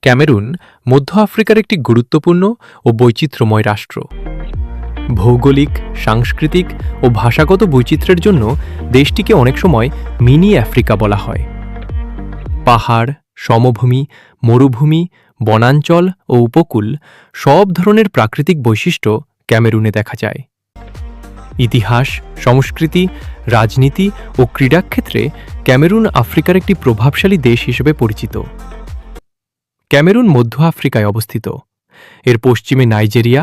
Cameroon মধ্য আফ্রিকার একটি গুরুত্বপূর্ণ ও বৈচিত্র্যময় রাষ্ট্র। ভৌগোলিক, সাংস্কৃতিক ও ভাষাগত বৈচিত্র্যের জন্য দেশটিকে অনেক সময় মিনি আফ্রিকা বলা হয়। পাহাড়, সমভূমি, মরুভূমি, বনাঞ্চল ও উপকূল সব ধরনের প্রাকৃতিক বৈশিষ্ট্য ক্যামেরুনে দেখা যায়। ইতিহাস, সংস্কৃতি, রাজনীতি ও ক্রীড়াক্ষেত্রে ক্যামেরুন আফ্রিকার একটি প্রভাবশালী দেশ হিসেবে পরিচিত। ক্যামেরুন মধ্য আফ্রিকায় অবস্থিত। এর পশ্চিমে নাইজেরিয়া,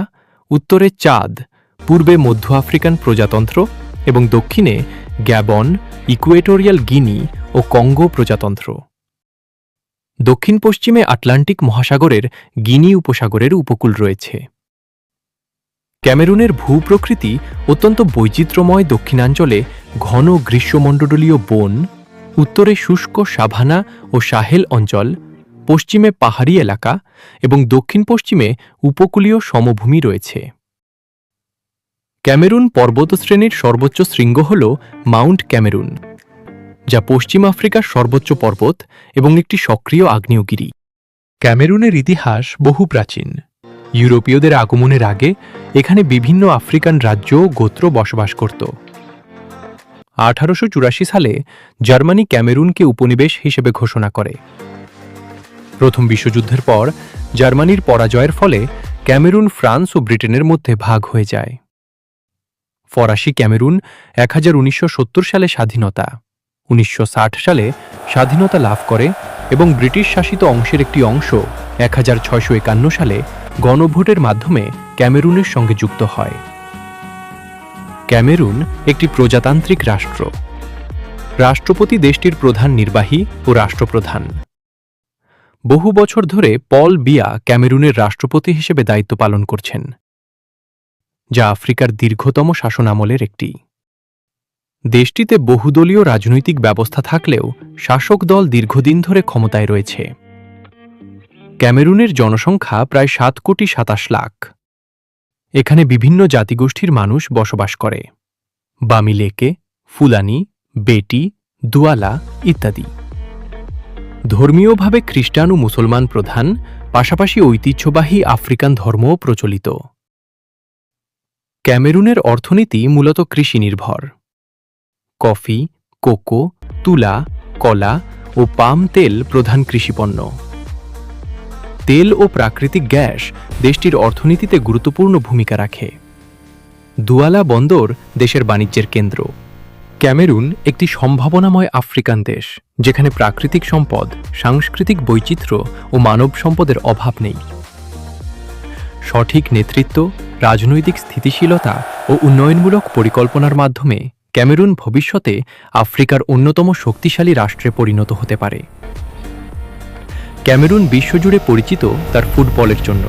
উত্তরে চাদ, পূর্বে মধ্য আফ্রিকান প্রজাতন্ত্র এবং দক্ষিণে গ্যাবন, ইকুয়েটোরিয়াল গিনি ও কঙ্গো প্রজাতন্ত্র। দক্ষিণ পশ্চিমে আটলান্টিক মহাসাগরের গিনি উপসাগরের উপকূল রয়েছে। ক্যামেরুনের ভূপ্রকৃতি অত্যন্ত বৈচিত্র্যময়। দক্ষিণাঞ্চলে ঘন গ্রীষ্মমণ্ডলীয় বন, উত্তরে শুষ্ক সাভানা ও সাহেল অঞ্চল, পশ্চিমে পাহাড়ি এলাকা এবং দক্ষিণ পশ্চিমে উপকূলীয় সমভূমি রয়েছে। ক্যামেরুন পর্বতশ্রেণীর সর্বোচ্চ শৃঙ্গ হল মাউন্ট ক্যামেরুন, যা পশ্চিম আফ্রিকার সর্বোচ্চ পর্বত এবং একটি সক্রিয় আগ্নেয়গিরি। ক্যামেরুনের ইতিহাস বহু প্রাচীন। ইউরোপীয়দের আগমনের আগে এখানে বিভিন্ন আফ্রিকান রাজ্য ও গোত্র বসবাস করত। 1884 সালে জার্মানি ক্যামেরুনকে উপনিবেশ হিসেবে ঘোষণা করে। প্রথম বিশ্বযুদ্ধের পর জার্মানির পরাজয়ের ফলে ক্যামেরুন ফ্রান্স ও ব্রিটেনের মধ্যে ভাগ হয়ে যায়। ফরাসি ক্যামেরুন 1970 সালে স্বাধীনতা, 1960 সালে স্বাধীনতা লাভ করে এবং ব্রিটিশ শাসিত অংশের একটি অংশ 1651 সালে গণভোটের মাধ্যমে ক্যামেরুনের সঙ্গে যুক্ত হয়। ক্যামেরুন একটি প্রজাতান্ত্রিক রাষ্ট্র। রাষ্ট্রপতি দেশটির প্রধান নির্বাহী ও রাষ্ট্রপ্রধান। বহু বছর ধরে পল বিয়া ক্যামেরুনের রাষ্ট্রপতি হিসেবে দায়িত্ব পালন করছেন, যা আফ্রিকার দীর্ঘতম শাসনামলের একটি। দেশটিতে বহুদলীয় রাজনৈতিক ব্যবস্থা থাকলেও শাসক দল দীর্ঘদিন ধরে ক্ষমতায় রয়েছে। ক্যামেরুনের জনসংখ্যা প্রায় 7,27 লাখ। এখানে বিভিন্ন জাতিগোষ্ঠীর মানুষ বসবাস করে: বামিলেকে, ফুলানি, বেটি, দুয়ালা ইত্যাদি। ধর্মীয়ভাবে খ্রিস্টান ও মুসলমান প্রধান, পাশাপাশি ঐতিহ্যবাহী আফ্রিকান ধর্মও প্রচলিত। ক্যামেরুনের অর্থনীতি মূলত কৃষি নির্ভর। কফি, কোকো, তুলা, কলা ও পাম তেল প্রধান কৃষিপণ্য। তেল ও প্রাকৃতিক গ্যাস দেশটির অর্থনীতিতে গুরুত্বপূর্ণ ভূমিকা রাখে। দুয়ালা বন্দর দেশের বাণিজ্যের কেন্দ্র। ক্যামেরুন একটি সম্ভাবনাময় আফ্রিকান দেশ, যেখানে প্রাকৃতিক সম্পদ, সাংস্কৃতিক বৈচিত্র্য ও মানব সম্পদের অভাব নেই। সঠিক নেতৃত্ব, রাজনৈতিক স্থিতিশীলতা ও উন্নয়নমূলক পরিকল্পনার মাধ্যমে ক্যামেরুন ভবিষ্যতে আফ্রিকার অন্যতম শক্তিশালী রাষ্ট্রে পরিণত হতে পারে। ক্যামেরুন বিশ্বজুড়ে পরিচিত তার ফুটবলের জন্য।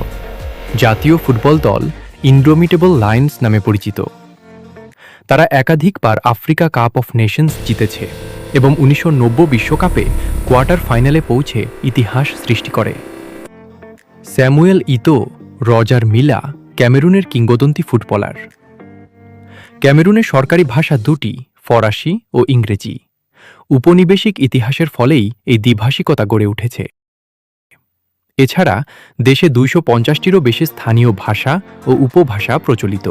জাতীয় ফুটবল দল ইনডোমিটেবল লায়ন্স নামে পরিচিত। তারা একাধিকবার আফ্রিকা কাপ অফ নেশনস জিতেছে এবং 1990 বিশ্বকাপে কোয়ার্টার ফাইনালে পৌঁছে ইতিহাস সৃষ্টি করে। স্যামুয়েল ইতো, রজার মিলা ক্যামেরুনের কিংবদন্তি ফুটবলার। ক্যামেরুনের সরকারি ভাষা দুটি, ফরাসি ও ইংরেজি। উপনিবেশিক ইতিহাসের ফলেই এই দ্বিভাষিকতা গড়ে উঠেছে। এছাড়া দেশে 250টিরও বেশি স্থানীয় ভাষা ও উপভাষা প্রচলিত।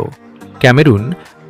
ক্যামেরুন